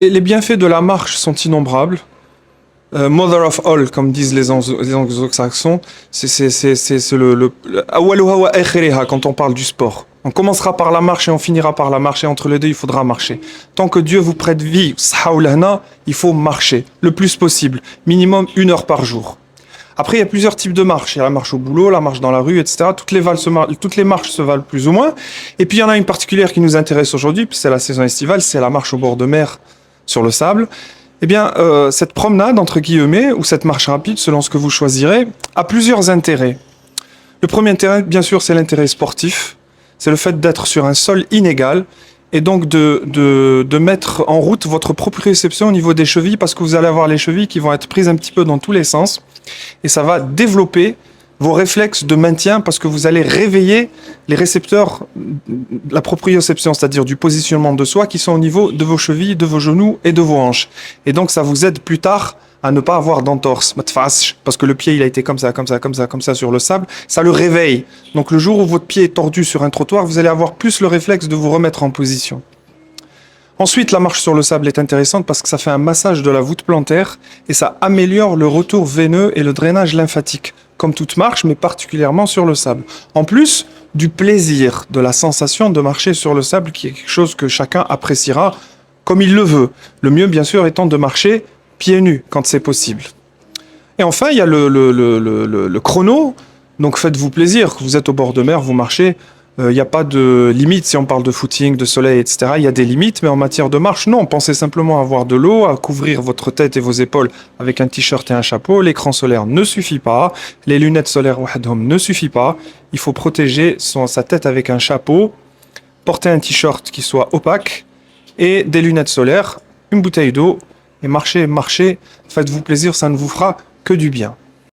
Et les bienfaits de la marche sont innombrables. Mother of all, comme disent les anglo-saxons, c'est أولها وآخرها quand on parle du sport. On commencera par la marche et on finira par la marche et entre les deux, il faudra marcher. Tant que Dieu vous prête vie, il faut marcher le plus possible, minimum 1 heure par jour. Après, il y a plusieurs types de marches. Il y a la marche au boulot, la marche dans la rue, etc. Toutes les marches se valent plus ou moins. Et puis, il y en a une particulière qui nous intéresse aujourd'hui, puis c'est la saison estivale, c'est la marche au bord de mer sur le sable. Eh bien, cette promenade, entre guillemets, ou cette marche rapide, selon ce que vous choisirez, a plusieurs intérêts. Le premier intérêt, bien sûr, c'est l'intérêt sportif. C'est le fait d'être sur un sol inégal et donc de mettre en route votre proprioception au niveau des chevilles parce que vous allez avoir les chevilles qui vont être prises un petit peu dans tous les sens et ça va développer vos réflexes de maintien parce que vous allez réveiller les récepteurs, la proprioception, c'est-à-dire du positionnement de soi qui sont au niveau de vos chevilles, de vos genoux et de vos hanches. Et donc ça vous aide plus tard à ne pas avoir d'entorse, parce que le pied il a été comme ça sur le sable, ça le réveille. Donc le jour où votre pied est tordu sur un trottoir, vous allez avoir plus le réflexe de vous remettre en position. Ensuite, la marche sur le sable est intéressante parce que ça fait un massage de la voûte plantaire et ça améliore le retour veineux et le drainage lymphatique, comme toute marche, mais particulièrement sur le sable. En plus du plaisir, de la sensation de marcher sur le sable, qui est quelque chose que chacun appréciera comme il le veut. Le mieux, bien sûr, étant de marcher pieds nus quand c'est possible. Et enfin, il y a le chrono. Donc faites-vous plaisir. Vous êtes au bord de mer, vous marchez. Il n'y a pas de limite si on parle de footing, de soleil, etc. Il y a des limites, mais en matière de marche, non. Pensez simplement à avoir de l'eau, à couvrir votre tête et vos épaules avec un t-shirt et un chapeau. L'écran solaire ne suffit pas. Les lunettes solaires ne suffit pas. Il faut protéger sa tête avec un chapeau, porter un t-shirt qui soit opaque et des lunettes solaires, une bouteille d'eau et marchez. Faites-vous plaisir, ça ne vous fera que du bien.